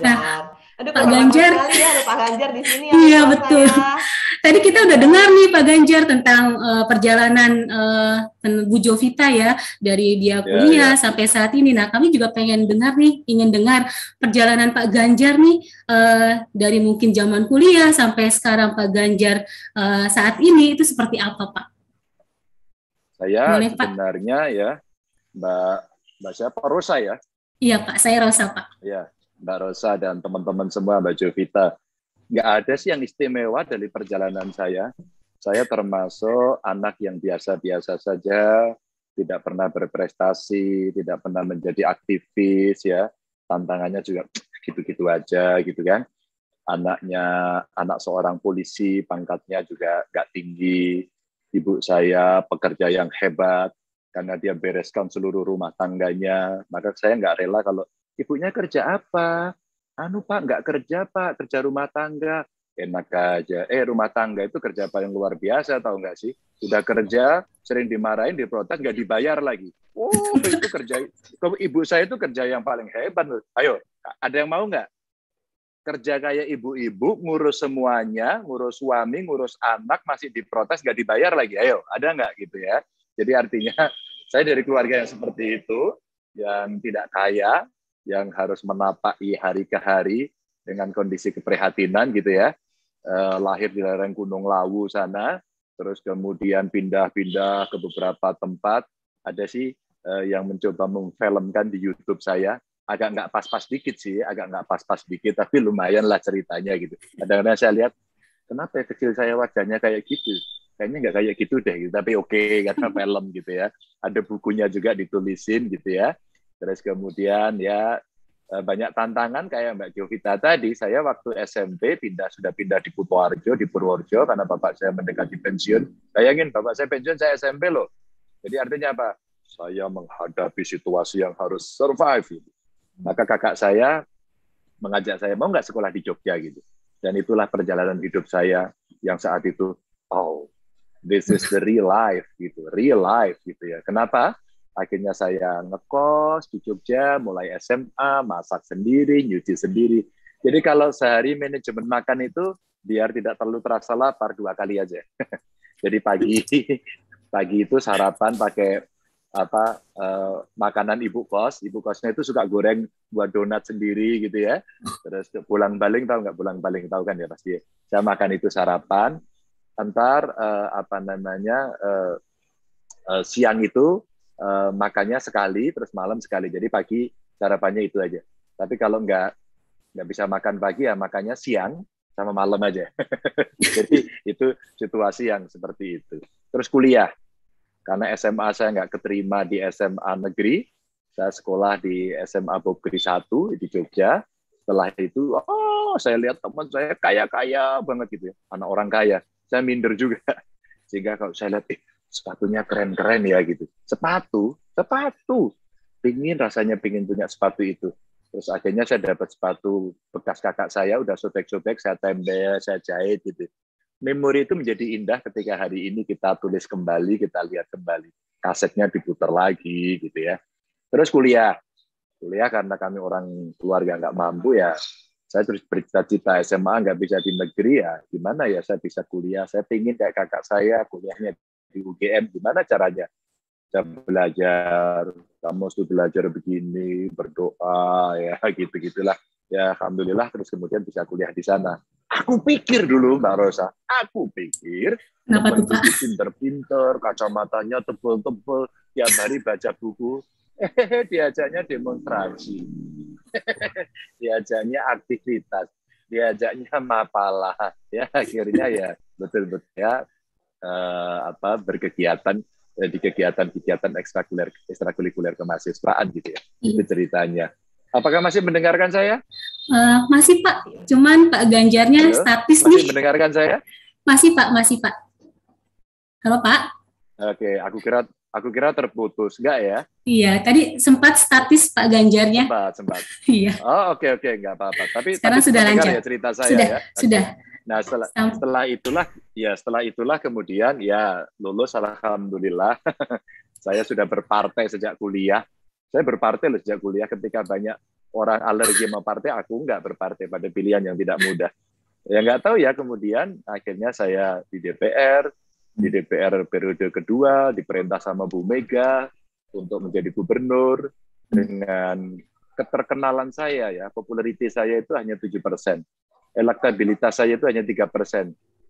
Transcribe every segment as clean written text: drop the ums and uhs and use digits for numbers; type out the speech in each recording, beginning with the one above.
Nah, Ganjar. Aduh, Pak kehormatan Ganjar, sekali ya ada Pak Ganjar di sini ya iya ketua betul. saya. Tadi kita udah dengar nih Pak Ganjar tentang perjalanan Bu Jovita ya dari dia Ya, ya. kuliah sampai saat ini. Nah, kami juga pengen dengar nih, ingin dengar perjalanan Pak Ganjar nih dari mungkin zaman kuliah sampai sekarang Pak Ganjar saat ini itu seperti apa Pak? Saya Boleh Pak? sebenarnya ya, Mbak siapa? Rosa ya? Iya Pak, saya Rosa Pak. Ya, Mbak Rosa dan teman-teman semua, Mbak Jovita. Nggak ada sih yang istimewa dari perjalanan saya. Saya termasuk anak yang biasa-biasa saja, tidak pernah berprestasi, tidak pernah menjadi aktivis ya. Tantangannya juga gitu-gitu aja gitu kan. Anak seorang polisi, pangkatnya juga nggak tinggi. Ibu saya pekerja yang hebat karena dia bereskan seluruh rumah tangganya. Maka saya nggak rela kalau ibunya kerja apa? Anu Pak, nggak kerja Pak, kerja rumah tangga. Enak aja. Rumah tangga itu kerja paling luar biasa, tahu nggak sih? Udah kerja, sering dimarahin, diprotes, nggak dibayar lagi. Oh, itu kerja. Ibu saya itu kerja yang paling hebat. Ayo, ada yang mau nggak? Kerja kayak ibu-ibu, ngurus semuanya, ngurus suami, ngurus anak, masih diprotes, nggak dibayar lagi. Ayo, ada nggak gitu ya? Jadi artinya, saya dari keluarga yang seperti itu, yang tidak kaya, yang harus menapaki hari ke hari dengan kondisi keprihatinan gitu ya. Lahir di lereng Gunung Lawu sana, terus kemudian pindah-pindah ke beberapa tempat. Ada sih yang mencoba memfilmkan di YouTube saya, agak nggak pas-pas dikit sih, agak nggak pas-pas dikit, tapi lumayan lah ceritanya gitu. Kadang-kadang saya lihat, kenapa ya kecil saya wajahnya kayak gitu? Kayaknya nggak kayak gitu deh, gitu. Tapi oke, karena film gitu ya. Ada bukunya juga ditulisin gitu ya. Terus kemudian ya banyak tantangan kayak Mbak Jovita tadi. Saya waktu SMP sudah pindah di Kutoarjo, di Purworejo, karena bapak saya mendekati pensiun. Bayangin, bapak saya pensiun, saya SMP loh. Jadi artinya apa? Saya menghadapi situasi yang harus survive. Maka kakak saya mengajak saya, mau nggak sekolah di Jogja gitu. Dan itulah perjalanan hidup saya yang saat itu, oh, this is the real life gitu ya. Kenapa? Akhirnya saya ngekos di Jogja, mulai SMA, masak sendiri, nyuci sendiri. Jadi kalau sehari manajemen makan itu biar tidak terlalu terasa lapar 2 kali aja. Jadi pagi itu sarapan pakai makanan ibu kosnya itu suka goreng buat donat sendiri gitu ya. Terus pulang baling, tahu nggak pulang baling, tahu kan ya pasti. Saya makan itu sarapan. Antar siang itu makannya sekali, terus malam sekali. Jadi pagi sarapannya itu aja. Tapi kalau nggak bisa makan pagi ya makannya siang sama malam aja. Jadi itu situasi yang seperti itu. Terus kuliah, karena SMA saya nggak keterima di SMA negeri, saya sekolah di SMA Bogri 1 di Jogja. Setelah itu, saya lihat teman saya kaya-kaya banget gitu ya, anak orang kaya. Saya minder juga, sehingga kalau saya lihat sepatunya keren-keren ya gitu. Sepatu, rasanya pingin punya sepatu itu. Terus akhirnya saya dapat sepatu bekas kakak saya, udah sobek-sobek, saya tempel, saya jahit gitu. Memori itu menjadi indah ketika hari ini kita tulis kembali, kita lihat kembali. Kasetnya diputar lagi gitu ya. Terus kuliah karena kami orang keluarga nggak mampu ya, saya terus bercita-cita SMA nggak bisa di negeri ya, gimana ya saya bisa kuliah, saya pingin kayak kakak saya kuliahnya di UGM, gimana caranya? Saya belajar, kamu harus belajar begini, berdoa, ya gitu-gitulah. Ya Alhamdulillah terus kemudian bisa kuliah di sana. Aku pikir dulu Mbak Rosa, teman itu pinter-pinter, kacamatanya tebel-tebel, tiap hari baca buku, diajaknya demonstrasi, diajaknya aktivitas, diajaknya mapalah, ya akhirnya ya betul-betul ya berkegiatan di kegiatan ekstrakurikuler kemahasiswaan gitu ya. Itu ceritanya. Apakah masih mendengarkan saya? Masih Pak, cuman Pak Ganjarnya statis masih nih. Mendengarkan saya? Masih Pak. Halo Pak. Oke, aku kira terputus, enggak ya? Iya, tadi sempat statis Pak Ganjarnya. Sempat. Iya. Oh, oke, enggak apa-apa. Tapi sekarang sudah lancar ya cerita saya sudah. Nah, setelah itulah kemudian ya lulus alhamdulillah. Saya sudah berpartai sejak kuliah. Saya berpartai sejak kuliah ketika banyak orang alergi sama partai, aku nggak berpartai pada pilihan yang tidak mudah. Ya nggak tahu ya, kemudian akhirnya saya di DPR periode kedua, diperintah sama Bu Mega untuk menjadi gubernur. Dengan keterkenalan saya ya, popularity saya itu hanya 7%. Elektabilitas saya itu hanya 3%.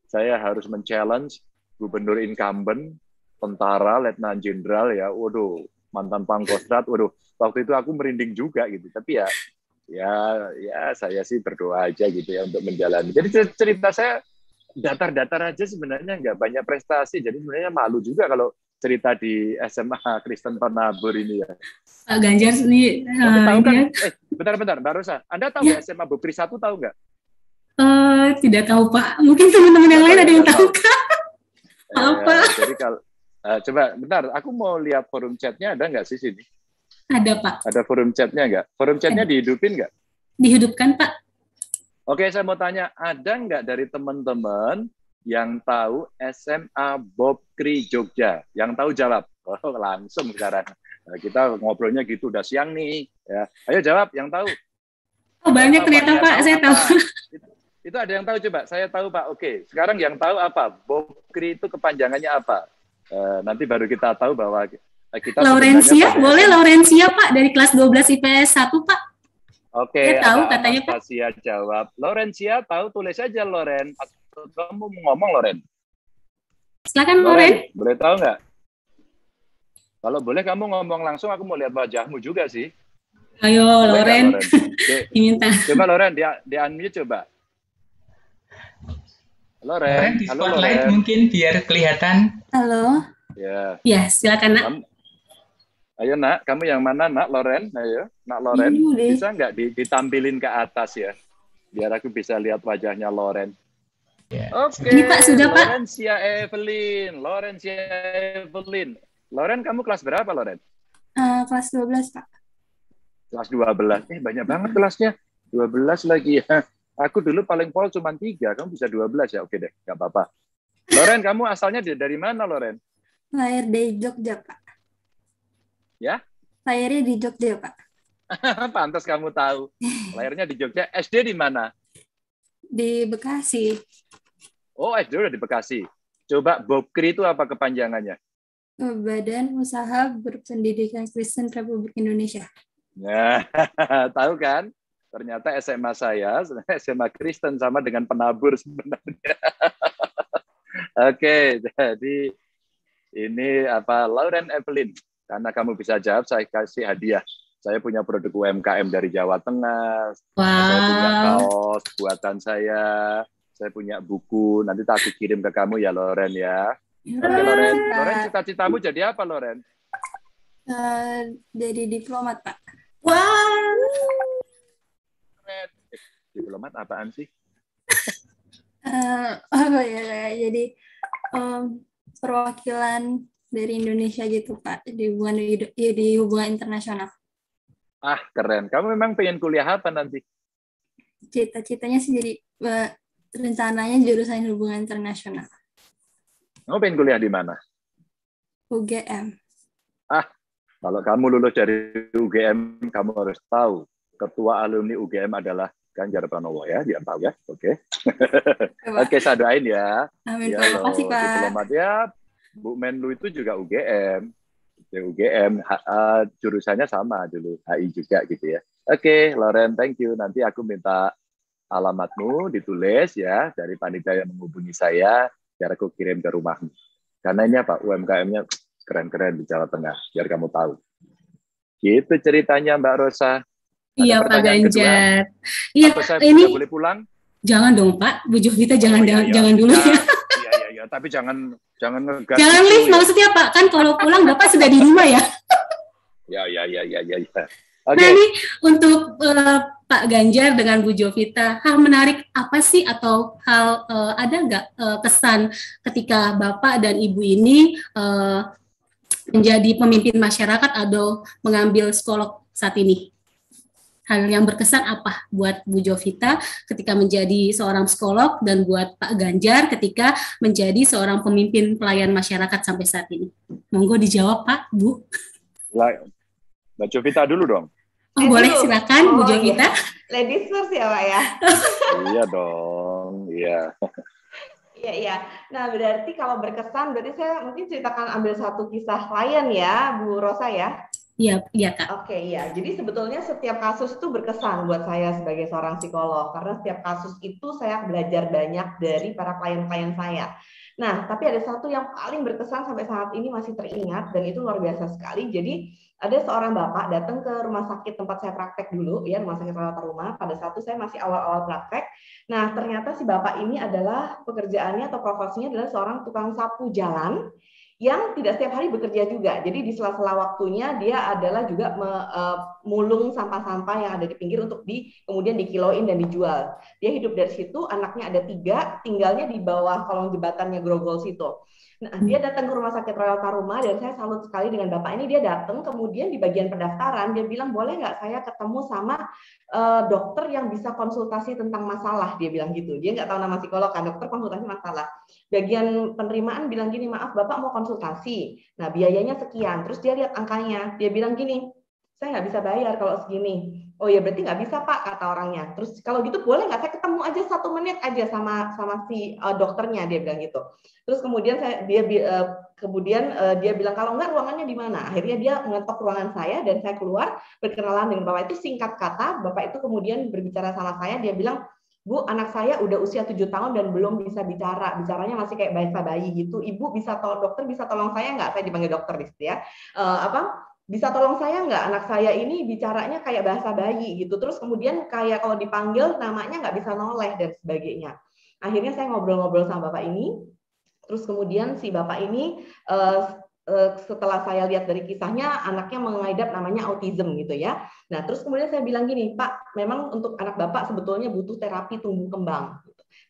Saya harus men-challenge gubernur incumbent, tentara, letnan jenderal ya, waduh, mantan Pangkostrat, waduh, waktu itu aku merinding juga gitu. Tapi ya saya sih berdoa aja gitu ya untuk menjalani. Jadi cerita saya datar-datar aja sebenarnya, nggak banyak prestasi. Jadi sebenarnya malu juga kalau cerita di SMA Kristen Penabur ini ya. Pak Ganjar ini, Tapi tahu kan? ini Bentar, Mbak Rosa. Anda tahu nggak SMA Bukri 1 tahu nggak? tidak tahu Pak. Mungkin teman-teman yang lain ada yang tahu kan? Apa? Jadi kalau coba bentar, aku mau lihat forum chatnya, ada nggak sih sini? Ada Pak. Ada forum chatnya nggak? Forum chatnya dihidupin nggak? Dihidupkan Pak. Oke, saya mau tanya, ada nggak dari teman-teman yang tahu SMA Bob Kri Jogja? Yang tahu jawab. Oh, langsung sekarang. Nah, kita ngobrolnya gitu, udah siang nih. Ya. Ayo jawab, yang tahu. Oh, banyak ternyata Pak, saya tahu. Itu ada yang tahu coba? Saya tahu Pak. Oke, sekarang yang tahu apa? Bob Kri itu kepanjangannya apa? Nanti baru kita tahu bahwa kita Laurencia, boleh Laurencia Pak, dari kelas 12 IPS 1 Pak. Oke, saya tahu katanya Pak. Anastasia jawab. Laurencia tahu, tulis aja Loren. Atau kamu mau ngomong Loren? Silakan Loren. Boleh tahu nggak? Kalau boleh kamu ngomong langsung, aku mau lihat wajahmu juga sih. Ayo Loren. Diminta. Coba Loren, di unmute coba. Loren, di halo spotlight Loren. Mungkin biar kelihatan. Halo. Ya. Ya, silakan Nak. Ayo Nak, kamu yang mana Nak? Loren, ayo. Nak Loren, bisa nggak ditampilin ke atas ya? Biar aku bisa lihat wajahnya Loren. Ya. Oke, Ini Pak, sudah Pak. Laurencia Evelyn. Loren, kamu kelas berapa Loren? Kelas 12 Pak. Kelas 12. Banyak banget kelasnya. 12 lagi ya. Aku dulu paling pol cuma 3, kamu bisa 12 ya. Oke deh, nggak apa-apa. Loren, kamu asalnya dari mana Loren? Lahir di Jogja, Pak. Ya? Lahirnya di Jogja, Pak. Pantas kamu tahu. Lahirnya di Jogja. SD di mana? Di Bekasi. Oh, SD udah di Bekasi. Coba Bob Kri itu apa kepanjangannya? Badan Usaha Berpendidikan Kristen Republik Indonesia. Nah, tahu kan? Ternyata SMA saya, SMA Kristen sama dengan Penabur sebenarnya. Oke, jadi ini apa? Lauren Evelyn. Karena kamu bisa jawab, saya kasih hadiah. Saya punya produk UMKM dari Jawa Tengah. Wow. Saya punya kaos buatan saya punya buku. Nanti tak kirim ke kamu ya, Loren ya. Oke, Loren. Loren, cita-citamu jadi apa, Loren? Jadi diplomat, Pak. Wow. Diplomat apaan sih? Jadi perwakilan dari Indonesia gitu, Pak, di hubungan internasional. Ah, keren. Kamu memang pengen kuliah apa nanti? Cita-citanya sih jadi rencananya jurusan hubungan internasional. Kamu pengen kuliah di mana? UGM. Ah, kalau kamu lulus dari UGM, kamu harus tahu ketua alumni UGM adalah Ganjar Pranowo ya, dia tahu ya. Oke. Oke, saya doain ya. Amin. Ya, Terima kasih, Pak. Diplomat ya. Bu Menlu itu juga UGM. Jurusannya sama dulu, HI juga gitu ya. Oke, Loren, thank you. Nanti aku minta alamatmu ditulis ya dari panitia yang menghubungi saya, biar aku kirim ke rumahmu. Karena ini apa, UMKM-nya keren-keren di Jawa Tengah, biar kamu tahu. Gitu ceritanya Mbak Rosa. Iya Pak Ganjar. Iya, ini boleh pulang? Jangan dong Pak, Bu Jovita jangan dulu ya. Iya, tapi jangan ngegas. Jangan lift ya. Maksudnya Pak, kan kalau pulang Bapak sudah di rumah ya. Ya. Okay. Nah ini untuk Pak Ganjar dengan Bu Jovita, hal menarik apa sih atau hal ada nggak kesan ketika Bapak dan Ibu ini menjadi pemimpin masyarakat atau mengambil psikolog saat ini? Hal yang berkesan apa buat Bu Jovita ketika menjadi seorang psikolog dan buat Pak Ganjar ketika menjadi seorang pemimpin pelayan masyarakat sampai saat ini? Monggo dijawab Pak, Bu. Mbak Jovita dulu dong. Oh, boleh, dulu. silakan Bu Jovita. Iya. Ladies first ya Pak ya. Iya dong, iya. Iya, iya. Nah, berarti kalau berkesan, berarti saya mungkin ceritakan ambil satu kisah klien ya, Bu Rosa ya. Iya, iya Kak. Oke, iya. Jadi sebetulnya setiap kasus itu berkesan buat saya sebagai seorang psikolog, karena setiap kasus itu saya belajar banyak dari para klien-klien saya. Nah, tapi ada satu yang paling berkesan sampai saat ini masih teringat, dan itu luar biasa sekali. Jadi ada seorang bapak datang ke rumah sakit tempat saya praktek dulu, ya, rumah sakit rawat rumah. Pada saat itu saya masih awal-awal praktek. Nah, ternyata si bapak ini adalah pekerjaannya atau profesinya adalah seorang tukang sapu jalan yang tidak setiap hari bekerja juga. Jadi di sela-sela waktunya dia adalah juga mulung sampah-sampah yang ada di pinggir untuk kemudian dikiloin dan dijual. Dia hidup dari situ, anaknya ada 3, tinggalnya di bawah kolong jembatannya Grogol situ. Nah, dia datang ke rumah sakit Royal Taruma dan saya salut sekali dengan bapak ini. Dia datang, kemudian di bagian pendaftaran dia bilang, boleh nggak saya ketemu sama dokter yang bisa konsultasi tentang masalah, dia bilang gitu. Dia nggak tahu nama psikolog kan, dokter konsultasi masalah. Bagian penerimaan bilang gini, maaf Bapak mau konsultasi, nah biayanya sekian. Terus dia lihat angkanya, dia bilang gini, saya nggak bisa bayar kalau segini. Oh ya berarti nggak bisa Pak, kata orangnya. Terus kalau gitu boleh nggak saya ketemu aja 1 menit aja sama si dokternya, dia bilang gitu. Terus kemudian dia bilang kalau nggak ruangannya di mana. Akhirnya dia mengetok ruangan saya dan saya keluar berkenalan dengan Bapak itu. Singkat kata Bapak itu kemudian berbicara sama saya, dia bilang, Bu, anak saya udah usia 7 tahun dan belum bisa bicara. Bicaranya masih kayak bahasa bayi gitu. Ibu bisa dokter bisa tolong saya nggak? Saya dipanggil dokter di situ ya. Bisa tolong saya nggak? Anak saya ini bicaranya kayak bahasa bayi gitu. Terus kemudian kayak kalau dipanggil namanya nggak bisa noleh dan sebagainya. Akhirnya saya ngobrol-ngobrol sama Bapak ini. Terus kemudian si Bapak ini setelah saya lihat dari kisahnya, anaknya mengidap namanya autism gitu ya. Nah, terus kemudian saya bilang gini, Pak, memang untuk anak Bapak sebetulnya butuh terapi tumbuh kembang.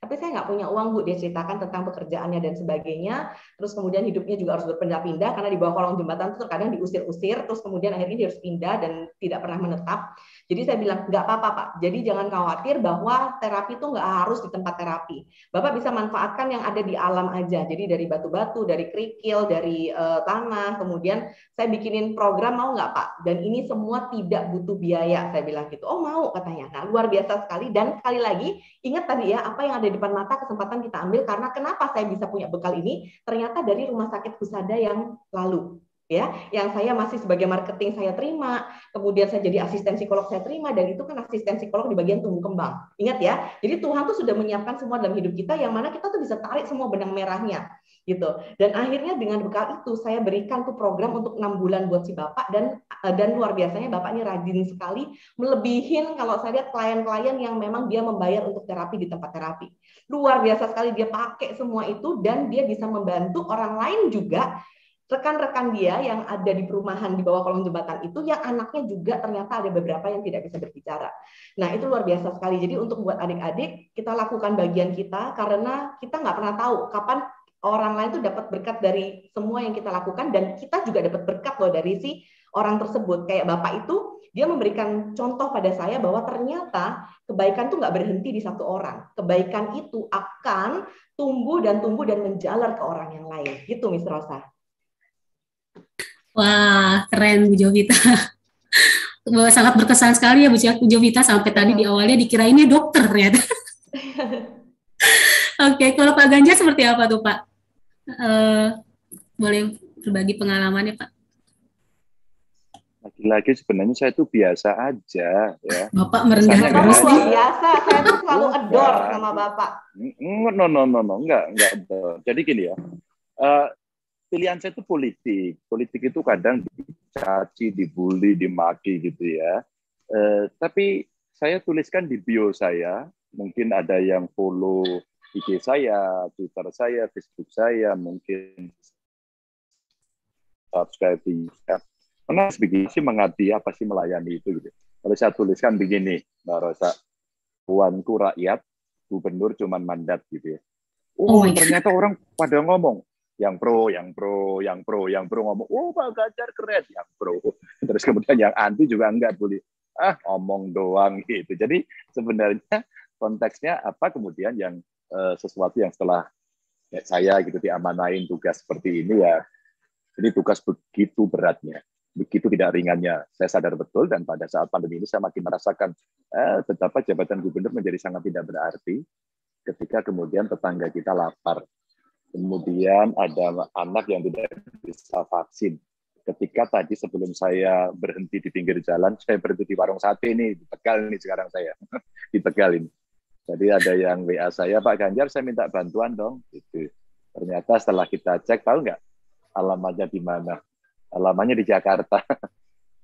Tapi saya nggak punya uang, Bu. Dia ceritakan tentang pekerjaannya dan sebagainya. Terus kemudian hidupnya juga harus berpindah-pindah karena di bawah kolong jembatan itu terkadang diusir-usir. Terus kemudian akhirnya dia harus pindah dan tidak pernah menetap. Jadi saya bilang, nggak apa-apa, Pak. Jadi jangan khawatir bahwa terapi itu nggak harus di tempat terapi. Bapak bisa manfaatkan yang ada di alam aja. Jadi dari batu-batu, dari kerikil, dari tanah. Kemudian saya bikinin program, mau nggak Pak? Dan ini semua tidak butuh biaya. Saya bilang gitu. Oh mau katanya. Nah luar biasa sekali. Dan sekali lagi, ingat tadi ya, apa yang ada di depan mata kesempatan kita ambil. Karena kenapa saya bisa punya bekal ini? Ternyata dari rumah sakit Husada yang lalu. Ya, yang saya masih sebagai marketing saya terima, kemudian saya jadi asisten psikolog saya terima, dan itu kan asisten psikolog di bagian tumbuh kembang. Ingat ya, jadi Tuhan tuh sudah menyiapkan semua dalam hidup kita, yang mana kita tuh bisa tarik semua benang merahnya, gitu. Dan akhirnya dengan bekal itu saya berikan tuh program untuk 6 bulan buat si bapak, dan luar biasanya bapaknya rajin sekali, melebihin kalau saya lihat klien-klien yang memang dia membayar untuk terapi di tempat terapi. Luar biasa sekali dia pakai semua itu, dan dia bisa membantu orang lain juga. Rekan-rekan dia yang ada di perumahan di bawah kolong jembatan itu, yang anaknya juga ternyata ada beberapa yang tidak bisa berbicara. Nah, itu luar biasa sekali. Jadi untuk buat adik-adik, kita lakukan bagian kita, karena kita nggak pernah tahu kapan orang lain tuh dapat berkat dari semua yang kita lakukan, dan kita juga dapat berkat loh dari si orang tersebut. Kayak Bapak itu, dia memberikan contoh pada saya bahwa ternyata kebaikan tuh nggak berhenti di satu orang. Kebaikan itu akan tumbuh dan menjalar ke orang yang lain. Gitu, Miss Rosa. Wah, keren Bu Jovita. Sangat berkesan sekali ya Bu Jovita, sampai tadi di awalnya dikirainnya dokter ya. Oke, kalau Pak Ganjar seperti apa tuh Pak? Boleh berbagi pengalamannya Pak? Lagi-lagi sebenarnya saya itu biasa aja ya. Bapak merendah terus nih. Biasa, saya tuh selalu adore sama Bapak. No, enggak. Jadi gini ya, pilihan saya itu politik. Politik itu kadang dicaci, dibully, dimaki gitu ya. Tapi saya tuliskan di bio saya, mungkin ada yang follow IG saya, Twitter saya, Facebook saya, mungkin subscribe di YouTube. Karena begini sih mengabdi apa sih melayani itu gitu. Kalau saya tuliskan begini, Mbak Rosa, tuanku rakyat, gubernur cuman mandat gitu ya. Ternyata orang pada ngomong yang pro ngomong, Pak Ganjar keren, yang pro. Terus kemudian yang anti juga enggak boleh. Ngomong doang gitu. Jadi sebenarnya konteksnya apa kemudian yang sesuatu yang setelah saya gitu diamanain tugas seperti ini ya. Jadi tugas begitu beratnya. begitu tidak ringannya. Saya sadar betul, dan pada saat pandemi ini saya makin merasakan betapa jabatan gubernur menjadi sangat tidak berarti ketika kemudian tetangga kita lapar. Kemudian ada anak yang tidak bisa vaksin. Ketika tadi sebelum saya berhenti di pinggir jalan, saya berhenti di warung sate ini, di Tegal ini sekarang saya, di Tegal ini. Jadi ada yang WA saya, Pak Ganjar, saya minta bantuan dong. Gitu. Ternyata setelah kita cek, tahu nggak alamatnya di mana? Alamatnya di Jakarta.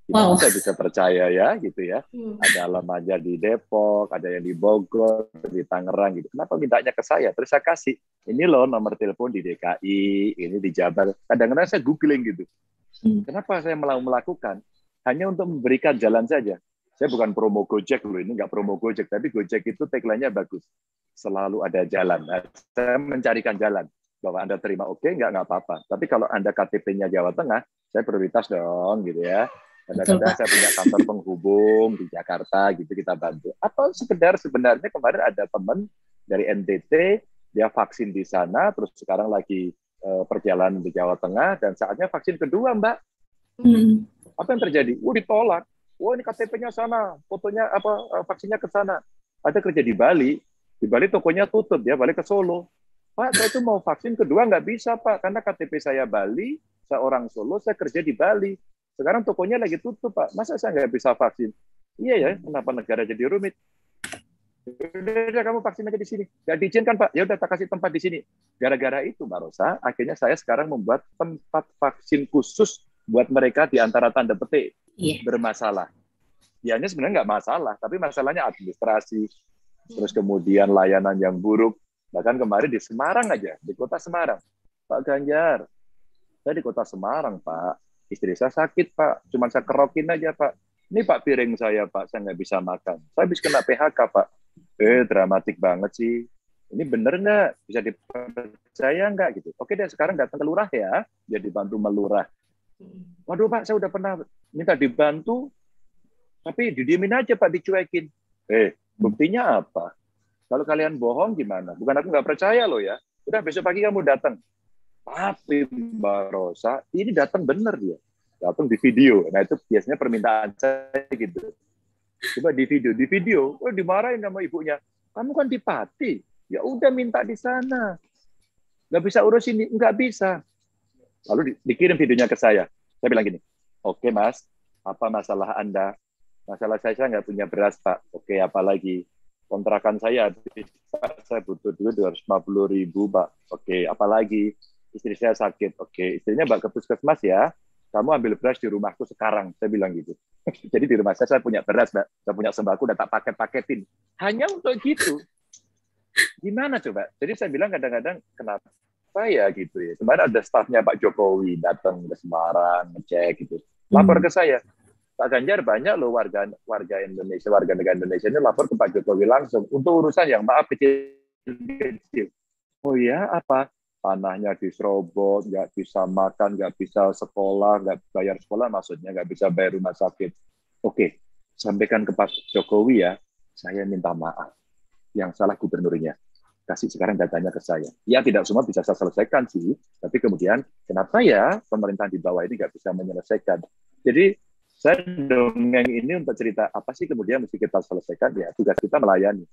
Gimana saya bisa percaya ya, gitu ya? Ada alamatnya di Depok, ada yang di Bogor, di Tangerang, gitu. Kenapa mintanya ke saya? Terus saya kasih, ini loh nomor telepon di DKI, ini di Jabar. Kadang-kadang saya googling gitu. Kenapa saya melakukan? Hanya untuk memberikan jalan saja. Saya bukan promo Gojek loh, ini nggak promo Gojek, tapi Gojek itu tagline-nya bagus. Selalu ada jalan. Nah, saya mencarikan jalan. Bahwa Anda terima oke, nggak apa-apa. Tapi kalau Anda KTP-nya Jawa Tengah, saya prioritas dong, gitu ya. Kadang-kadang saya punya kantor penghubung di Jakarta, gitu kita bantu. Atau sebenarnya kemarin ada teman dari NTT, dia vaksin di sana, terus sekarang lagi perjalanan di Jawa Tengah, dan saatnya vaksin kedua, Mbak. Apa yang terjadi? Ditolak. Ini KTP-nya sana, fotonya vaksinnya ke sana. Ada kerja di Bali tokonya tutup, dia balik ke Solo. Pak, saya itu mau vaksin kedua nggak bisa, Pak, karena KTP saya Bali, saya orang Solo, saya kerja di Bali. Sekarang tokonya lagi tutup, Pak. Masa saya nggak bisa vaksin? Iya ya, kenapa negara jadi rumit? Udah, kamu vaksin aja di sini. Nggak diizinkan, Pak. Ya udah, tak kasih tempat di sini. Gara-gara itu, Mbak Rosa, akhirnya saya sekarang membuat tempat vaksin khusus buat mereka di antara tanda petik bermasalah. Dianya sebenarnya nggak masalah, tapi masalahnya administrasi, terus kemudian layanan yang buruk. Bahkan kemarin di Semarang aja, di kota Semarang. Pak Ganjar, saya di kota Semarang, Pak. Istri saya sakit, Pak. Cuma saya kerokin aja, Pak. Ini Pak piring saya, Pak. Saya nggak bisa makan. Saya habis kena PHK, Pak. Dramatik banget sih. Ini bener nggak? Bisa dipercaya nggak? Gitu. Oke deh, sekarang datang ke lurah ya. Jadi bantu melurah. Waduh, Pak, saya udah pernah minta dibantu, tapi didiemin aja, Pak, dicuekin. Buktinya apa? Kalau kalian bohong gimana? Bukan aku nggak percaya loh ya. Udah besok pagi kamu datang. Tapi Mbak Rosa, ini datang bener dia. Datang di video. Nah itu biasanya permintaan saya gitu. Coba di video, dimarahin sama ibunya. Kamu kan di Pati. Ya udah minta di sana. Nggak bisa urus ini, nggak bisa. Lalu dikirim videonya ke saya. Saya bilang gini, oke Mas, apa masalah Anda? Masalah saya nggak punya beras, Pak. Oke, apalagi? Kontrakan saya habis, Pak, saya butuh duit 250.000, Pak. Oke, apalagi? Istri saya sakit. Oke, istrinya Mbak ke puskesmas ya. Kamu ambil beras di rumahku sekarang. Saya bilang gitu. Jadi di rumah saya punya beras, Mbak. Saya punya sembako, udah tak paket-paketin. Hanya untuk gitu. Gimana coba? Jadi saya bilang kadang-kadang, kenapa ya gitu ya. Kemarin ada stafnya Pak Jokowi datang ke Semarang, ngecek gitu. Lapor ke saya. Pak Ganjar, banyak loh warga Indonesia, warga negara Indonesia ini lapor ke Pak Jokowi langsung untuk urusan yang maaf kecil. Oh ya, apa? Tanahnya diserobot, nggak bisa makan, nggak bisa sekolah, nggak bayar sekolah, maksudnya nggak bisa bayar rumah sakit. Oke, sampaikan ke Pak Jokowi ya, saya minta maaf. Yang salah gubernurnya. Kasih sekarang datanya ke saya. Ya tidak semua bisa saya selesaikan sih, tapi kemudian kenapa ya pemerintahan di bawah ini nggak bisa menyelesaikan? Jadi saya dongeng ini untuk cerita apa sih kemudian mesti kita selesaikan, ya tugas kita melayani.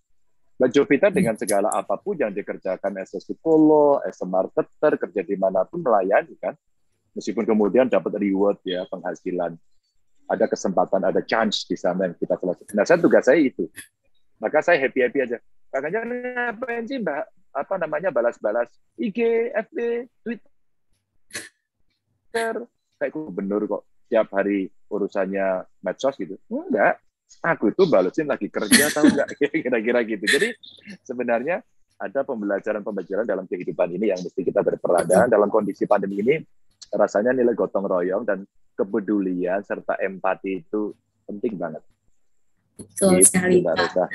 Mbak Jovita dengan segala apapun yang dikerjakan as a psikolog, as a marketer, kerja dimanapun melayani kan, meskipun kemudian dapat reward ya, penghasilan, ada kesempatan, ada chance di sana yang kita selesaikan. Nah saya tugas saya itu, maka saya happy aja. Pak Ganjar ngapain sih Mbak? Apa namanya balas-balas IG, FB, Twitter, kayak gubernur kok tiap hari urusannya medsos gitu. Enggak, aku itu balesin lagi kerja tahu enggak, kira-kira gitu. Jadi sebenarnya ada pembelajaran dalam kehidupan ini yang mesti kita berperan. Dalam kondisi pandemi ini rasanya nilai gotong royong dan kepedulian serta empati itu penting banget. Betul gitu, sekali Pak.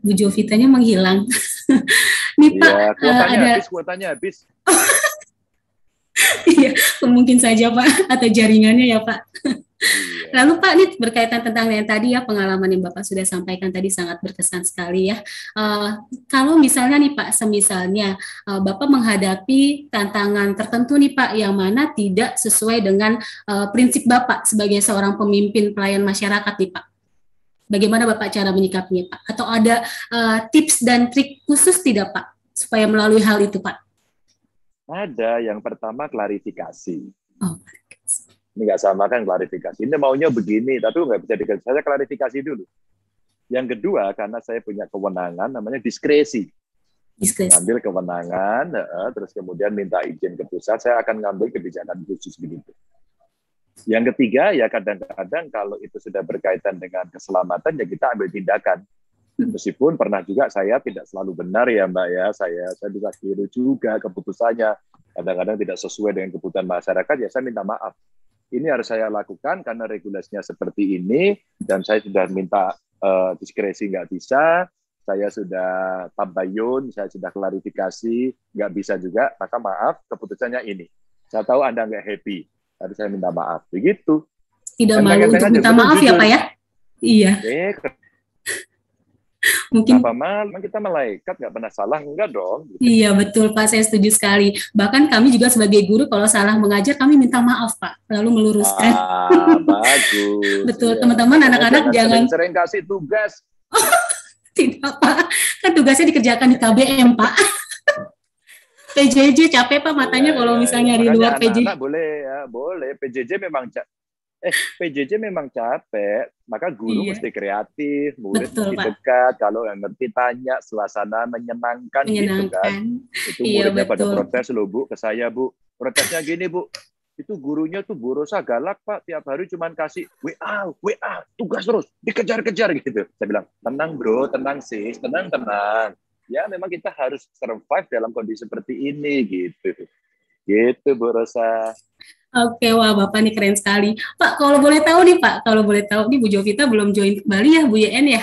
Bu Jovitanya menghilang. Nih Pak, kuotanya habis. Iya, mungkin saja Pak, atau jaringannya ya Pak. Iya. Lalu Pak, ini berkaitan tentang yang tadi ya, pengalaman yang Bapak sudah sampaikan tadi sangat berkesan sekali ya. Kalau misalnya nih Pak, semisalnya Bapak menghadapi tantangan tertentu nih Pak, yang mana tidak sesuai dengan prinsip Bapak sebagai seorang pemimpin pelayan masyarakat nih Pak. Bagaimana Bapak cara menyikapinya Pak? Atau ada tips dan trik khusus tidak Pak, supaya melalui hal itu Pak? Ada, yang pertama klarifikasi. Oh. Ini nggak sama kan klarifikasi. Ini maunya begini, tapi nggak bisa dikerjakan. Saya klarifikasi dulu. Yang kedua, karena saya punya kewenangan, namanya diskresi. Ngambil kewenangan, terus kemudian minta izin ke pusat, saya akan ngambil kebijakan khusus begitu. Yang ketiga, ya kadang-kadang kalau itu sudah berkaitan dengan keselamatan, ya kita ambil tindakan. Meskipun pernah juga saya tidak selalu benar ya Mbak ya, saya bisa keliru juga keputusannya, kadang-kadang tidak sesuai dengan kebutuhan masyarakat, ya saya minta maaf. Ini harus saya lakukan karena regulasinya seperti ini, dan saya sudah minta diskresi nggak bisa, saya sudah tabayun, saya sudah klarifikasi, nggak bisa juga, maka maaf, keputusannya ini. Saya tahu Anda nggak happy, tapi saya minta maaf. Begitu. Tidak malu untuk minta maaf ya Pak ya? Iya. Mungkin memang kita malaikat nggak pernah salah, enggak dong. Iya betul Pak, saya setuju sekali. Bahkan kami juga sebagai guru kalau salah mengajar kami minta maaf Pak, lalu meluruskan. Bagus. Betul, teman-teman anak-anak jangan sering kasih tugas. Tidak Pak, kan tugasnya dikerjakan di KBM Pak. PJJ capek Pak matanya kalau misalnya di luar PJJ. Boleh ya, boleh. PJJ memang capek, maka guru mesti kreatif, murid mesti dekat, kalau yang ngerti tanya, suasana menyenangkan. Gitu kan. Itu muridnya pada protes loh Bu, ke saya Bu, protesnya gini Bu, itu gurunya tuh Bu Rosa galak Pak, tiap hari cuman kasih WA, tugas terus, dikejar-kejar gitu. Saya bilang, tenang bro, tenang sis, tenang. Ya memang kita harus survive dalam kondisi seperti ini gitu. Gitu Bu Rosa. Oke, wah Bapak nih keren sekali. Pak, kalau boleh tahu nih Pak, nih Bu Jovita belum join kembali ya, Bu YN ya.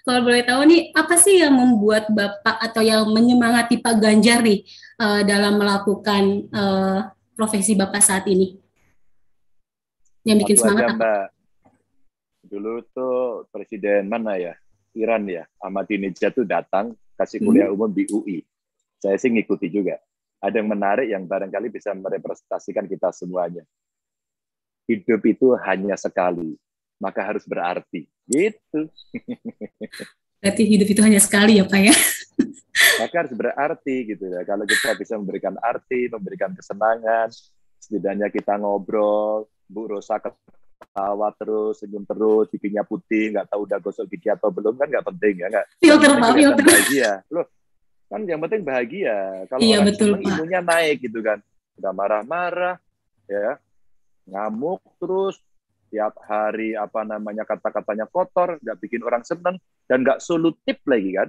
Kalau boleh tahu nih, apa sih yang membuat Bapak atau yang menyemangati Pak Ganjar nih dalam melakukan profesi Bapak saat ini? Yang bikin semangat apa? Mbak. Dulu tuh Presiden mana ya? Iran ya, Ahmadinejad tuh datang kasih kuliah umum di UI. Saya sih ngikuti juga. Ada yang menarik yang barangkali bisa merepresentasikan kita semuanya. Hidup itu hanya sekali, maka harus berarti. Gitu. Berarti hidup itu hanya sekali ya Pak ya? Maka harus berarti gitu ya. Kalau kita bisa memberikan arti, memberikan kesenangan, setidaknya kita ngobrol, Bu Rosa ketawa terus, senyum terus, giginya putih, nggak tahu udah gosok gigi atau belum, kan nggak penting ya. Filter Pak, filter. Bahagia. Loh, kan yang penting bahagia. Kalau iya, orang betul, senang, imunnya naik gitu kan. Udah marah-marah, ya, ngamuk terus, tiap hari kata-katanya kotor, nggak bikin orang senang, dan nggak solutif lagi kan.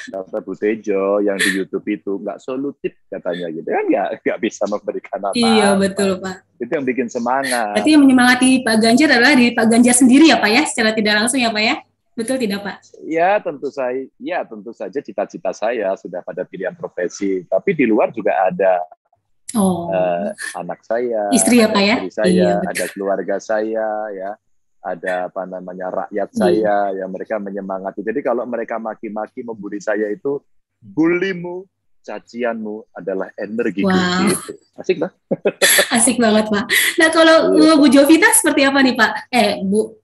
Kata Bu Tejo yang di YouTube itu nggak solutif katanya gitu kan, nggak bisa memberikan apa-apa. Iya betul Pak. Itu yang bikin semangat. Berarti yang menyemangati Pak Ganjar adalah diri Pak Ganjar sendiri ya Pak ya, secara tidak langsung ya Pak ya. Betul tidak Pak? Ya tentu saja cita-cita saya sudah pada pilihan profesi, tapi di luar juga ada anak saya, istri ya Pak ya, istri saya, ada keluarga saya, ya, ada rakyat saya yang mereka menyemangati. Jadi kalau mereka maki-maki membuli saya itu, bulimu, cacianmu adalah energi gitu. Asik lah. Asik banget Pak. Nah kalau Bu Jovita seperti apa nih Pak? Bu.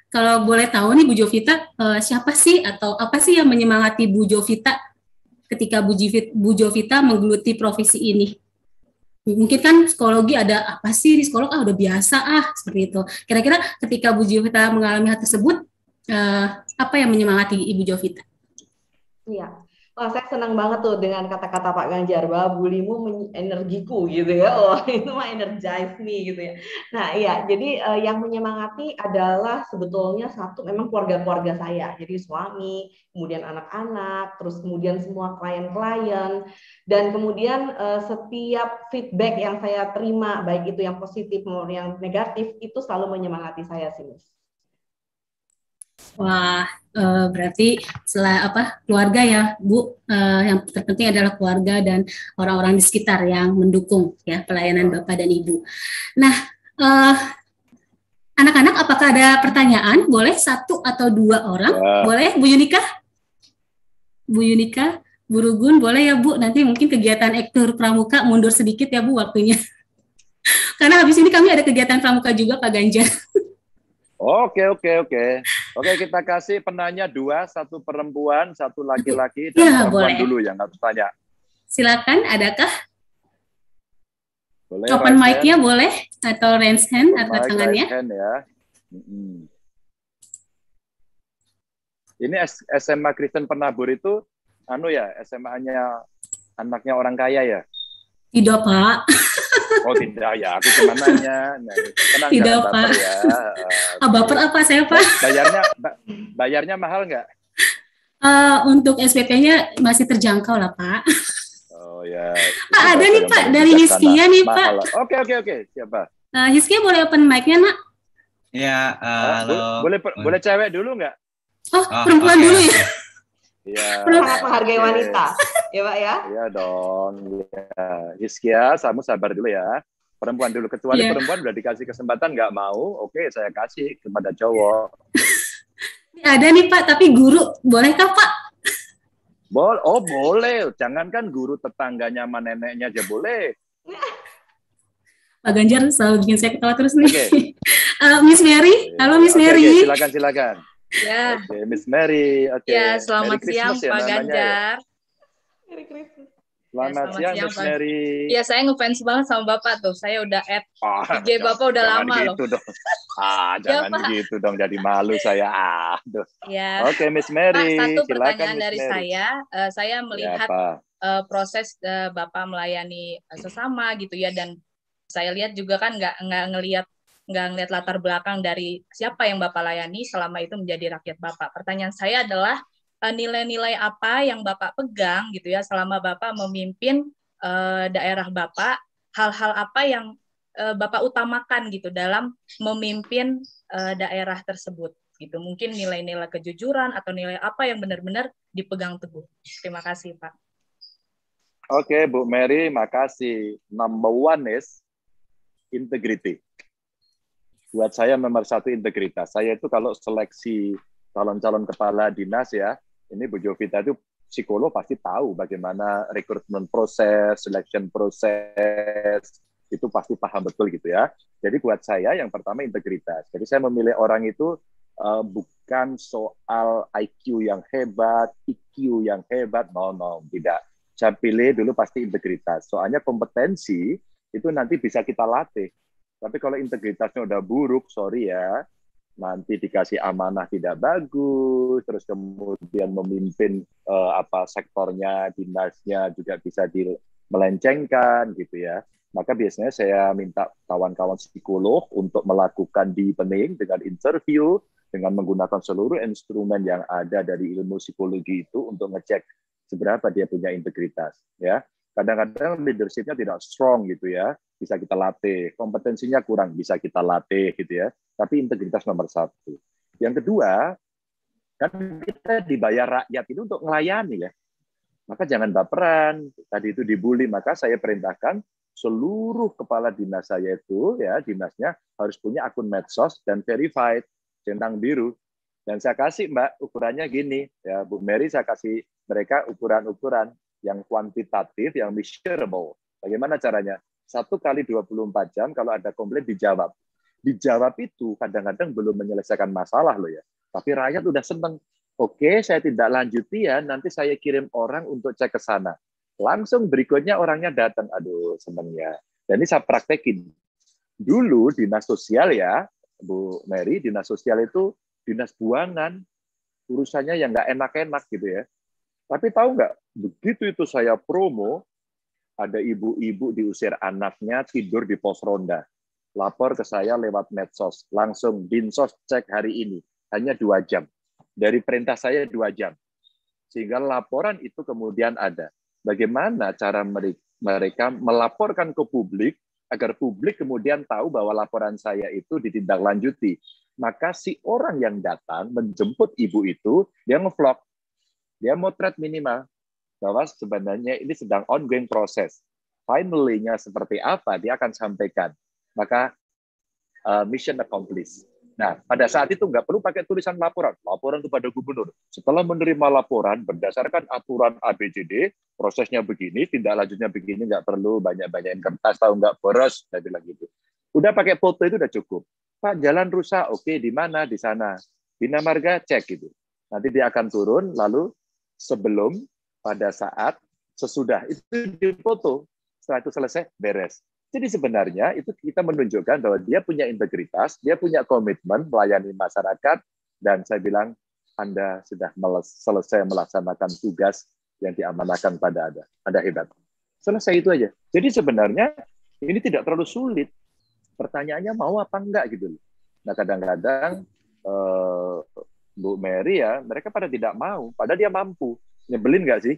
Kalau boleh tahu nih Bu Jovita, siapa sih atau apa sih yang menyemangati Bu Jovita ketika Bu Jovita menggeluti profesi ini? Mungkin kan psikologi ada apa sih di psikolog? Udah biasa seperti itu. Kira-kira ketika Bu Jovita mengalami hal tersebut, apa yang menyemangati Ibu Jovita? Iya. Wah, saya senang banget tuh dengan kata-kata Pak Ganjar bahwa bulimu energiku gitu ya. Oh, itu mah energize me gitu ya. Nah, iya, jadi yang menyemangati adalah sebetulnya satu memang keluarga-keluarga saya. Jadi suami, kemudian anak-anak, terus kemudian semua klien-klien, dan kemudian setiap feedback yang saya terima, baik itu yang positif maupun yang negatif, itu selalu menyemangati saya sih, Miss. Wah, berarti keluarga ya Bu, yang terpenting adalah keluarga dan orang-orang di sekitar yang mendukung ya pelayanan Bapak dan Ibu. Nah, Anak-anak, apakah ada pertanyaan? Boleh 1 atau 2 orang? Ya. Boleh, Bu Yunika? Bu Yunika, Bu Rugun, boleh ya Bu? Nanti mungkin kegiatan ektur pramuka mundur sedikit ya Bu waktunya. Karena habis ini kami ada kegiatan pramuka juga Pak Ganjar. Oke. Oke, kita kasih penanya 2, 1 perempuan, 1 laki-laki, dan Ya, perempuan boleh. dulu yang harus tanya. Silakan, adakah? Boleh Open raise mic-nya hand? boleh? Atau raise hand Open atau mic, tangannya? raise hand ya. Ini SMA Kristen Penabur itu, SMA-nya anaknya orang kaya ya? Tidak, Pak. Oh tidak ya, aku cuma nanya. Nah, tenang, Tidak, jangan baper Pak. ya. Baper apa saya, Pak? Bayarnya mahal nggak? Untuk SPP-nya masih terjangkau lah, Pak. Oh ya. Pak, ada nih Pak, dari Hiskia nih Pak. Oke. Siapa? Hiskia boleh open mic-nya, Nak? Ya, halo. Boleh cewek dulu nggak? Oh, perempuan oke. dulu ya? Iya. Sangat menghargai wanita, ya Pak ya? Iya dong. Ya. Hiskia, kamu sabar dulu ya. Perempuan dulu, kecuali perempuan udah dikasih kesempatan nggak mau, oke saya kasih kepada cowok. Ada nih Pak, tapi guru, bolehkah Pak? Boleh. Jangankan guru tetangganya sama neneknya aja boleh. Pak Ganjar selalu bikin saya ketawa terus nih. Oke. Miss Mary, halo Miss Mary. Silakan. Ya. Oke, Miss Mary. Oke. Ya, selamat Merry siang Christmas Pak ya, Ganjar. Merry Christmas. Selamat siang Miss Pak. Mary. Ya, saya ngefans banget sama Bapak tuh. Saya udah add IG Bapak udah lama gitu loh. Dong. Jangan gitu dong, jadi malu saya. Ya. Oke, Miss Mary. Pak, satu Silakan, pertanyaan Miss dari Mary. saya melihat proses Bapak melayani sesama gitu ya, dan saya lihat juga kan nggak ngelihat latar belakang dari siapa yang Bapak layani selama itu menjadi rakyat Bapak. Pertanyaan saya adalah nilai-nilai apa yang Bapak pegang gitu ya selama Bapak memimpin daerah Bapak, hal-hal apa yang Bapak utamakan gitu dalam memimpin daerah tersebut gitu. Mungkin nilai-nilai kejujuran atau nilai apa yang benar-benar dipegang teguh. Terima kasih, Pak. Oke, Bu Mary, makasih. Number 1 is integrity. Buat saya nomor 1 integritas. Saya itu kalau seleksi calon-calon kepala dinas ya, ini Bu Jovita itu psikolog pasti tahu bagaimana rekrutmen proses, selection proses, itu pasti paham betul gitu ya. Jadi buat saya yang pertama integritas. Jadi saya memilih orang itu bukan soal IQ yang hebat, EQ yang hebat, no, tidak. Saya pilih dulu pasti integritas. Soalnya kompetensi itu nanti bisa kita latih. Tapi kalau integritasnya udah buruk, sorry ya, nanti dikasih amanah tidak bagus, terus kemudian memimpin sektornya, dinasnya juga bisa melencengkan gitu ya. Maka biasanya saya minta kawan-kawan psikolog untuk melakukan deepening dengan interview, dengan menggunakan seluruh instrumen yang ada dari ilmu psikologi itu untuk ngecek seberapa dia punya integritas ya. Kadang-kadang leadership-nya tidak strong gitu ya, bisa kita latih. Kompetensinya kurang, bisa kita latih gitu ya. Tapi integritas nomor 1. Yang kedua, kan kita dibayar rakyat itu untuk melayani ya. Maka jangan baperan. Tadi itu dibully, maka saya perintahkan seluruh kepala dinas saya itu ya, dinasnya harus punya akun medsos dan verified, centang biru. Dan saya kasih Mbak ukurannya gini ya, Bu Mary, saya kasih mereka ukuran-ukuran yang kuantitatif, yang measurable. Bagaimana caranya? 1 kali 24 jam kalau ada komplain dijawab. Dijawab itu kadang-kadang belum menyelesaikan masalah loh ya. Tapi rakyat udah seneng. Oke, saya tidak lanjuti ya, nanti saya kirim orang untuk cek ke sana. Langsung berikutnya orangnya datang. Aduh, seneng ya. Dan ini saya praktekin. Dulu dinas sosial ya, Bu Mary, dinas sosial itu dinas buangan. Urusannya yang nggak enak-enak gitu ya. Tapi tahu nggak, begitu itu saya promo, ada ibu-ibu diusir anaknya tidur di pos ronda. Lapor ke saya lewat medsos. Langsung dinsos cek hari ini. Hanya 2 jam. Dari perintah saya 2 jam. Sehingga laporan itu kemudian ada. Bagaimana cara mereka melaporkan ke publik, agar publik kemudian tahu bahwa laporan saya itu ditindaklanjuti. Maka si orang yang datang menjemput ibu itu, dia nge-vlog. Dia motret minimal bahwa sebenarnya ini sedang ongoing proses. Finally-nya seperti apa, dia akan sampaikan. Maka mission accomplished. Nah, pada saat itu nggak perlu pakai tulisan laporan kepada gubernur. Setelah menerima laporan berdasarkan aturan ABCD, prosesnya begini, tindak lanjutnya begini, nggak perlu banyak-banyakin kertas, tahu nggak boros, saya bilang gitu. Udah pakai foto itu udah cukup. Pak, jalan rusak, oke, di mana? Di sana. Bina Marga, cek gitu. Nanti dia akan turun, lalu sebelum, pada saat, sesudah, itu difoto. Setelah itu selesai, beres. Jadi sebenarnya itu kita menunjukkan bahwa dia punya integritas, dia punya komitmen melayani masyarakat, dan saya bilang, Anda sudah selesai melaksanakan tugas yang diamanahkan pada Anda. Anda hebat. Selesai itu aja. Jadi sebenarnya ini tidak terlalu sulit. Pertanyaannya mau apa enggak gitu. Nah kadang-kadang Bu Mary ya, mereka pada tidak mau, padahal dia mampu. Nyebelin nggak sih?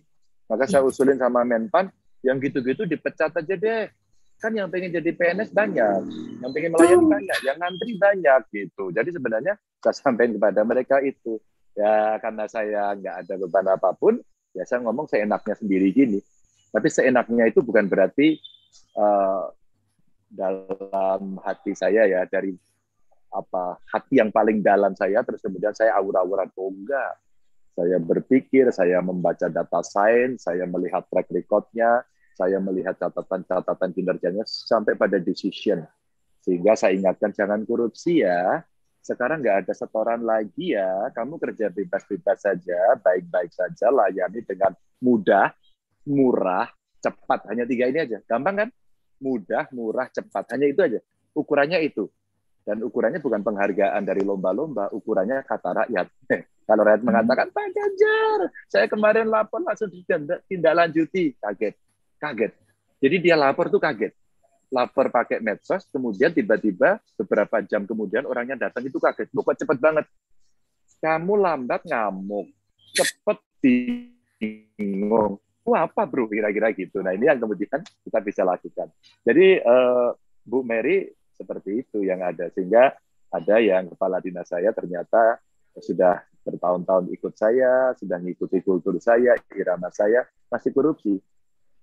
Maka saya usulin sama Menpan, yang gitu-gitu dipecat aja deh. Kan yang pengen jadi PNS banyak, yang pengen melayani banyak, yang ngantri banyak gitu. Jadi sebenarnya saya sampaikan kepada mereka itu. Ya karena saya nggak ada beban apapun, ya saya ngomong seenaknya sendiri gini. Tapi seenaknya itu bukan berarti dalam hati saya ya, dari hati yang paling dalam saya, terus kemudian saya aura-aura, enggak. Saya berpikir, saya membaca data sains, saya melihat track record-nya, saya melihat catatan-catatan kinerjanya sampai pada decision. Sehingga saya ingatkan, jangan korupsi ya. Sekarang nggak ada setoran lagi ya. Kamu kerja bebas-bebas saja, baik-baik saja, layani dengan mudah, murah, cepat. Hanya 3 ini aja. Gampang kan? Mudah, murah, cepat. Hanya itu aja. Ukurannya itu. Dan ukurannya bukan penghargaan dari lomba-lomba, ukurannya kata rakyat. Kalau rakyat mengatakan, Pak Ganjar, saya kemarin lapor langsung tindak lanjuti. Kaget. Jadi dia lapor tuh kaget. Lapor pakai medsos, kemudian tiba-tiba beberapa jam kemudian orangnya datang itu kaget. Loh, kok cepet banget? Kamu lambat ngamuk, cepet bingung. Apa bro, kira-kira gitu. Nah ini yang kemudian kita bisa lakukan. Jadi Bu Mary seperti itu yang ada. Sehingga ada yang kepala dinas saya ternyata sudah bertahun-tahun ikut saya, sudah ngikuti kultur saya, irama saya, masih korupsi.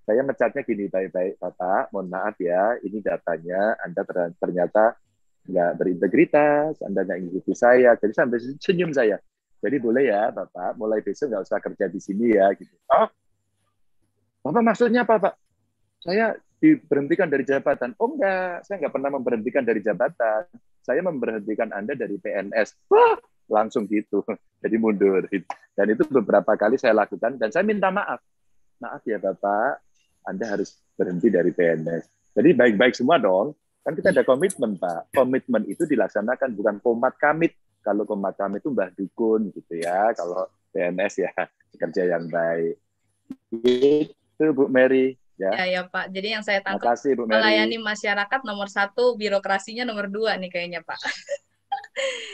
Saya mecatnya gini, baik-baik Bapak, mohon maaf ya, ini datanya, Anda ternyata nggak berintegritas, Anda nggak ngikuti saya, jadi sampai senyum saya. Jadi boleh ya Bapak, mulai besok nggak usah kerja di sini ya. Gitu. Oh, Bapak maksudnya apa Pak? Saya diberhentikan dari jabatan. Oh enggak, saya nggak pernah memberhentikan dari jabatan. Saya memberhentikan Anda dari PNS. Wah, langsung gitu. Jadi mundur. Dan itu beberapa kali saya lakukan, dan saya minta maaf. Maaf ya Bapak, Anda harus berhenti dari PNS. Jadi baik-baik semua dong. Kan kita ada komitmen, Pak. Komitmen itu dilaksanakan, bukan komat kamit. Kalau komat kamit itu Mbah Dukun, gitu ya. Kalau PNS ya, kerja yang baik. Itu Bu Mary. Ya Pak. Jadi yang saya tangkap, makasih, melayani masyarakat nomor 1, birokrasinya nomor 2 nih kayaknya Pak.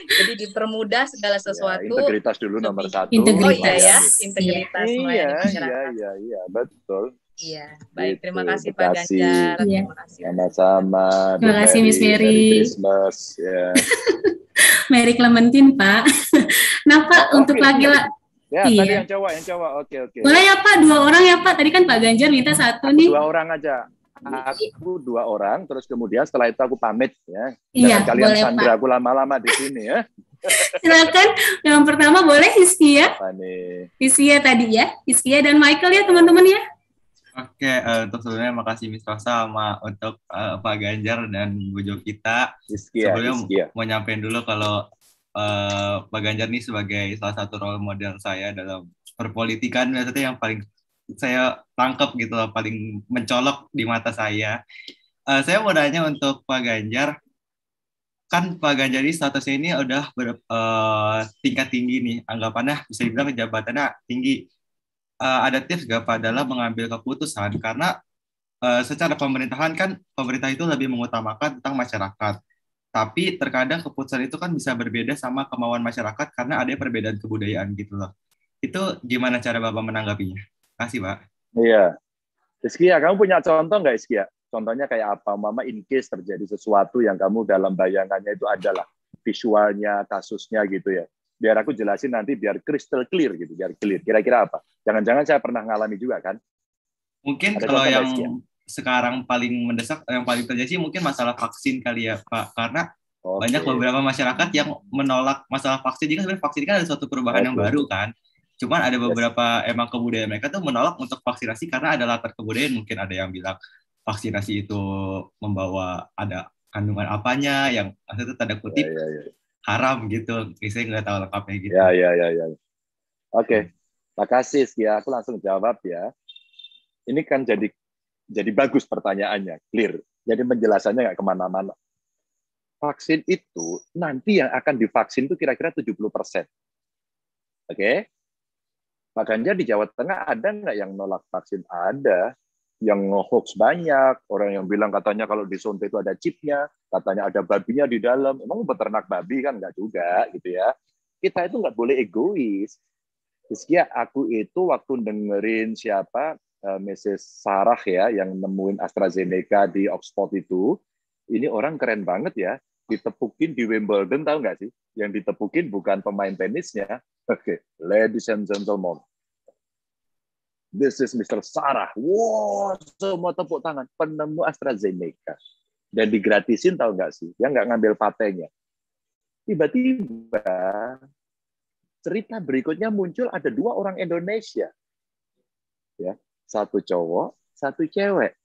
Jadi dipermudah segala sesuatu. Ya, integritas dulu nomor 1. Integritas. Oh iya ya, integritas melayani masyarakat. Iya, betul. Iya, baik. Terima kasih Pak Ganjar. Iya. Terima kasih. Sama-sama. Terima kasih Miss Mary. Merry Christmas. Ya. Mary Clementine Pak. Nah Pak, untuk laki-laki. Ya, iya. Tadi yang cowok. Oke. Boleh ya Pak, 2 orang ya Pak. Tadi kan Pak Ganjar minta 1 nih. 2 orang aja. Aku 2 orang, terus kemudian setelah itu aku pamit ya. Iya, jangan kalian boleh, sandra Pak. aku lama-lama di sini ya. Silakan. Yang pertama boleh Hizkia. Apa nih? Hizkia tadi ya. Hizkia dan Michael ya teman-teman ya. Oke, untuk sebelumnya makasih Miss Rosa sama untuk Pak Ganjar dan Bu Jovita. Sebelumnya mau nyampein dulu kalau Pak Ganjar nih sebagai salah satu role model saya dalam perpolitikan, maksudnya yang paling saya tangkap gitu loh, paling mencolok di mata saya. Saya mau nanya untuk Pak Ganjar, kan Pak Ganjar ini statusnya ini udah tingkat tinggi nih, anggapannya bisa dibilang jabatannya tinggi. Ada tips gak Pak dalam mengambil keputusan, karena secara pemerintahan kan pemerintah itu lebih mengutamakan tentang masyarakat, tapi terkadang keputusan itu kan bisa berbeda sama kemauan masyarakat karena ada perbedaan kebudayaan gitu loh. Itu gimana cara Bapak menanggapinya? Kasih Pak. Iya. Iskia, kamu punya contoh nggak Iskia? Contohnya kayak apa? Mama in case terjadi sesuatu yang kamu dalam bayangannya itu adalah visualnya, kasusnya gitu ya. Biar aku jelasin nanti biar crystal clear gitu, biar clear. Kira-kira apa? Jangan-jangan saya pernah ngalami juga kan? Mungkin ada kalau yang sekarang paling mendesak, yang paling terjadi mungkin masalah vaksin kali ya Pak. Karena Banyak beberapa masyarakat yang menolak masalah vaksin. Jadi kan sebenarnya vaksin kan ada suatu perubahan yang baru kan. Cuman ada beberapa emang kebudayaan mereka tuh menolak untuk vaksinasi karena ada latar kebudayaan. Mungkin ada yang bilang vaksinasi itu membawa ada kandungan apanya yang maksudnya tanda kutip haram gitu. Saya nggak tahu lengkapnya gitu. Ya. Oke. Makasih ya. Aku langsung jawab ya. Ini kan jadi bagus pertanyaannya, clear. Jadi penjelasannya nggak kemana-mana. Vaksin itu nanti yang akan divaksin itu kira-kira 70%. Oke? Makanya di Jawa Tengah ada nggak yang nolak vaksin? Ada. Yang hoax banyak. Orang yang bilang katanya kalau disuntik itu ada chipnya, katanya ada babinya di dalam. Emang peternak babi kan nggak juga, gitu ya. Kita itu nggak boleh egois. Rizkia, aku itu waktu dengerin siapa, Mrs. Sarah ya, yang nemuin AstraZeneca di Oxford itu, ini orang keren banget ya, ditepukin di Wimbledon, tahu nggak sih? Yang ditepukin bukan pemain tenisnya. Oke, ladies and gentlemen, this is Mr. Sarah. Wow, semua tepuk tangan, penemu AstraZeneca. Dan digratisin, tahu nggak sih? Yang nggak ngambil patentnya. Tiba-tiba, cerita berikutnya muncul ada 2 orang Indonesia. Ya. Satu cowok, satu cewek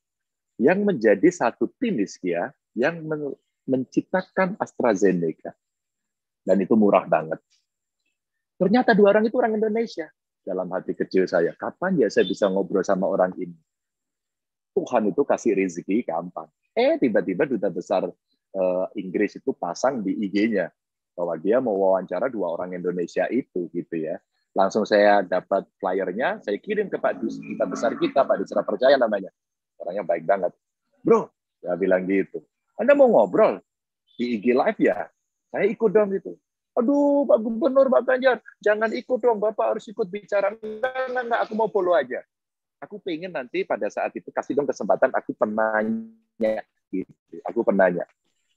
yang menjadi satu tim ya, yang menciptakan AstraZeneca. Dan itu murah banget. Ternyata 2 orang itu orang Indonesia. Dalam hati kecil saya, kapan ya saya bisa ngobrol sama orang ini? Tuhan itu kasih rezeki gampang. Tiba-tiba duta besar Inggris itu pasang di IG-nya bahwa dia mau wawancara 2 orang Indonesia itu gitu ya. Langsung saya dapat flyernya, saya kirim ke Pak Duta Besar kita, Pak Desra Percaya namanya. Orangnya baik banget. Bro, saya bilang gitu. Anda mau ngobrol di IG Live ya? Saya ikut dong gitu. Aduh, Pak Gubernur, Pak Ganjar, jangan ikut dong, Bapak harus ikut bicara. Enggak, aku mau follow aja. Aku pengen nanti pada saat itu kasih dong kesempatan aku penanya. Gitu. Aku penanya.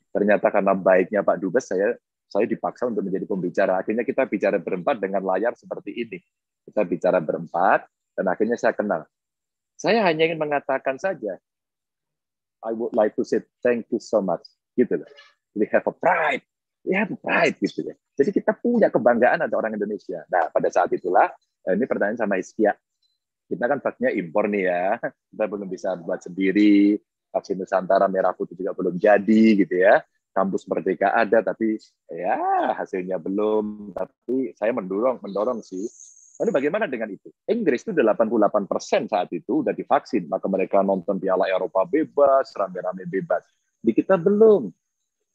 Ternyata karena baiknya Pak Dubes, saya dipaksa untuk menjadi pembicara. Akhirnya kita bicara berempat dengan layar seperti ini. Kita bicara berempat, dan akhirnya saya kenal. Saya hanya ingin mengatakan saja, I would like to say thank you so much. Gitu loh. We have a pride. We have a pride. Gitu ya. Jadi kita punya kebanggaan ada orang Indonesia. Nah, pada saat itulah, ini pertanyaan sama Iskia. Kita kan vaksinnya impor nih ya. Kita belum bisa buat sendiri. Vaksin Nusantara merah putih juga belum jadi gitu ya. Kampus Merdeka ada, tapi ya hasilnya belum. Tapi saya mendorong sih. Lalu bagaimana dengan itu? Inggris itu 88% saat itu udah divaksin, maka mereka nonton Piala Eropa bebas, rame-rame bebas. Di kita belum.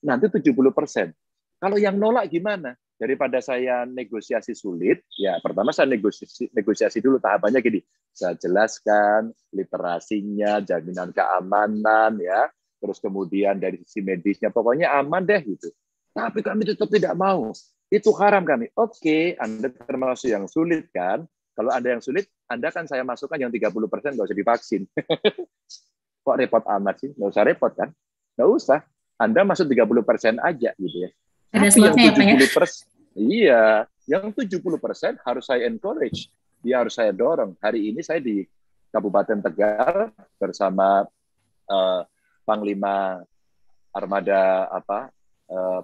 Nanti 70%. Kalau yang nolak gimana? Daripada saya negosiasi sulit, ya pertama saya negosiasi dulu tahapannya gini. Saya jelaskan literasinya, jaminan keamanan, ya. Terus kemudian dari sisi medisnya, pokoknya aman deh gitu. Tapi kami tetap tidak mau. Itu haram kami. Oke, Anda termasuk yang sulit kan? Kalau Anda yang sulit, Anda kan saya masukkan yang 30% nggak usah divaksin. Kok repot amat sih? Nggak usah repot kan? Nggak usah. Anda masuk 30% aja gitu ya. Ada tapi yang 70%, iya, yang 70% harus saya encourage. Dia harus saya dorong. Hari ini saya di Kabupaten Tegal bersama Panglima Armada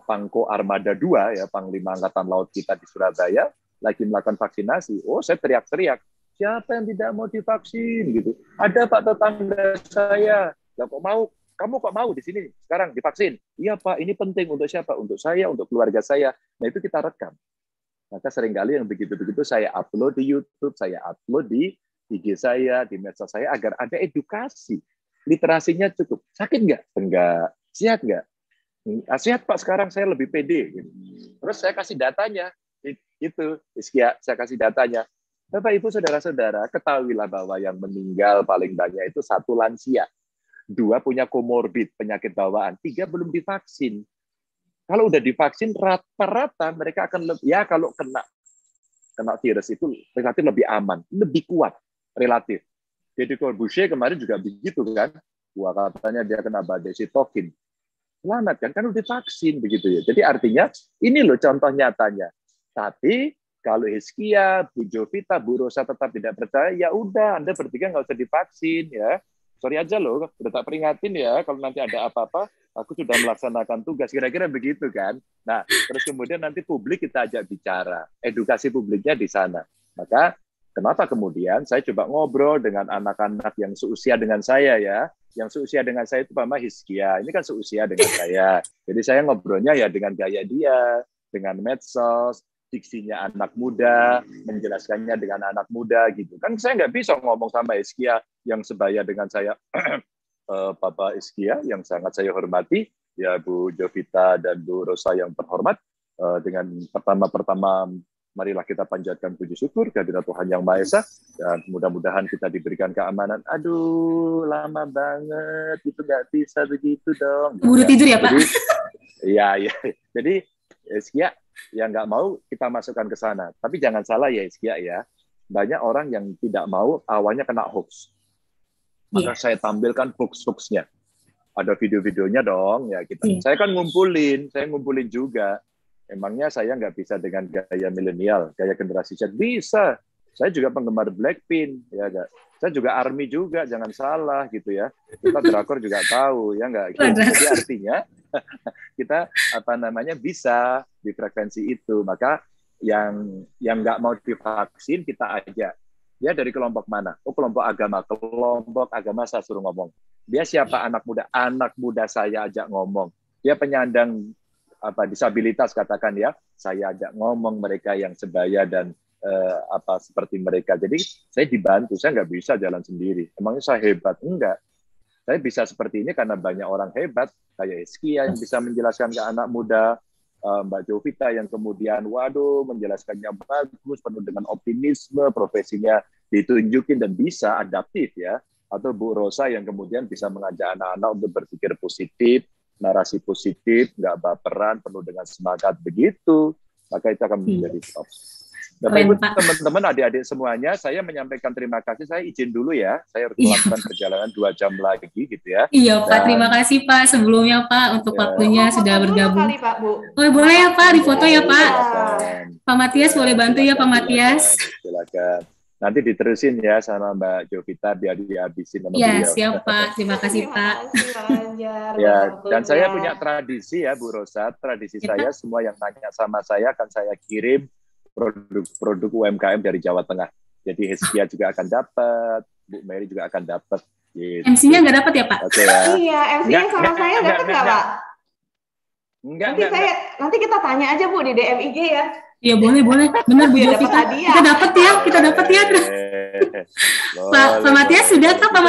Pangko Armada 2 ya, Panglima Angkatan Laut kita di Surabaya lagi melakukan vaksinasi. Oh, saya teriak-teriak, siapa yang tidak mau divaksin gitu? Ada Pak tetangga saya, lah kok mau? Kamu kok mau di sini sekarang divaksin? Iya Pak, ini penting untuk siapa? Untuk saya, untuk keluarga saya. Nah itu kita rekam. Maka seringkali yang begitu-begitu saya upload di YouTube, saya upload di IG saya, di medsos saya agar ada edukasi. Literasinya cukup. Sakit nggak? Enggak. Sehat nggak? Sehat Pak, sekarang saya lebih pede. Terus saya kasih datanya. Itu, saya kasih datanya. Bapak, Ibu, Saudara-saudara, ketahuilah bahwa yang meninggal paling banyak itu 1 lansia. 2 punya komorbid, penyakit bawaan. 3 belum divaksin. Kalau udah divaksin, rata-rata mereka akan ya kalau kena virus itu relatif lebih aman, lebih kuat relatif. Jadi Corbusier kemarin juga begitu kan. Wah, katanya dia kena badai sitokin. Selamat kan udah divaksin begitu ya. Jadi artinya ini loh contoh nyatanya. Tapi kalau Hizkia, Bu Jovita, Bu Rosa tetap tidak percaya, ya udah Anda bertiga nggak usah divaksin ya. Sorry aja loh, udah tak peringatin ya, kalau nanti ada apa-apa, aku sudah melaksanakan tugas, kira-kira begitu kan. Nah, terus kemudian nanti publik kita ajak bicara, edukasi publiknya di sana. Maka kenapa kemudian saya coba ngobrol dengan anak-anak yang seusia dengan saya ya, yang seusia dengan saya itu Mama Hizkia, ini kan seusia dengan saya. Jadi saya ngobrolnya ya dengan gaya dia, dengan medsos, diksinya anak muda, menjelaskannya dengan anak muda gitu. Kan saya nggak bisa ngomong sama Hizkia yang sebaya dengan saya, Bapak Hizkia yang sangat saya hormati, ya Bu Jovita dan Bu Rosa yang terhormat, dengan pertama-pertama marilah kita panjatkan puji syukur kehadirat Tuhan Yang Maha Esa, dan mudah-mudahan kita diberikan keamanan. Aduh, lama banget, itu nggak bisa begitu dong. Buru tidur ya Pak? Iya. Jadi Hizkia yang nggak mau kita masukkan ke sana. Tapi jangan salah ya Hizkia ya, banyak orang yang tidak mau awalnya kena hoax. Maka saya tampilkan hoax-hoaxnya. Ada video-videonya dong ya kita. Saya kan ngumpulin juga. Emangnya saya nggak bisa dengan gaya milenial, gaya generasi Z? Bisa. Saya juga penggemar Blackpink, ya nggak? Saya juga ARMY juga, jangan salah gitu ya. Kita drakor juga tahu, ya nggak? Jadi artinya kita bisa di frekuensi itu. Maka yang nggak mau divaksin kita ajak. Dia dari kelompok mana? Oh, kelompok agama. Kelompok agama saya suruh ngomong. Dia siapa? Anak muda. Anak muda saya ajak ngomong. Dia penyandang disabilitas katakan ya, saya ajak ngomong mereka yang sebaya dan seperti mereka. Jadi saya dibantu, saya nggak bisa jalan sendiri. Emangnya saya hebat? Enggak. Saya bisa seperti ini karena banyak orang hebat, kayak Hizkia yang bisa menjelaskan ke anak muda, Mbak Jovita yang kemudian, waduh, menjelaskannya bagus, penuh dengan optimisme, profesinya ditunjukin dan bisa adaptif ya. Atau Bu Rosa yang kemudian bisa mengajak anak-anak untuk berpikir positif, narasi positif, nggak baperan, penuh dengan semangat begitu, maka itu akan menjadi top. Bapak Ibu, teman-teman, adik-adik semuanya, saya menyampaikan terima kasih. Saya izin dulu ya, saya harus melakukan perjalanan 2 jam lagi gitu ya. Iya Pak, terima kasih Pak sebelumnya Pak untuk waktunya sudah bergabung. Kali, Pak, Bu. Oh boleh ya Pak, difoto ya Pak. Pak Matias boleh bantu ya Pak Matias. Silakan. Nanti diterusin ya sama Mbak Jovita biar dihabisin sama beliau. Siap Pak, terima kasih Pak. Ya, dan saya punya tradisi ya Bu Rosa, tradisi saya semua yang tanya sama saya akan saya kirim produk UMKM dari Jawa Tengah. Jadi Hizkia juga akan dapat, Bu Mary juga akan dapat. Gitu. MC-nya nggak dapat ya Pak? Okay, ya. Iya, MC-nya sama saya dapat nggak Pak? Nanti kita tanya aja Bu di DM IG ya. Iya boleh, benar Bu Jovita. Kita dapat ya. Pak Matias sudah kah Pak?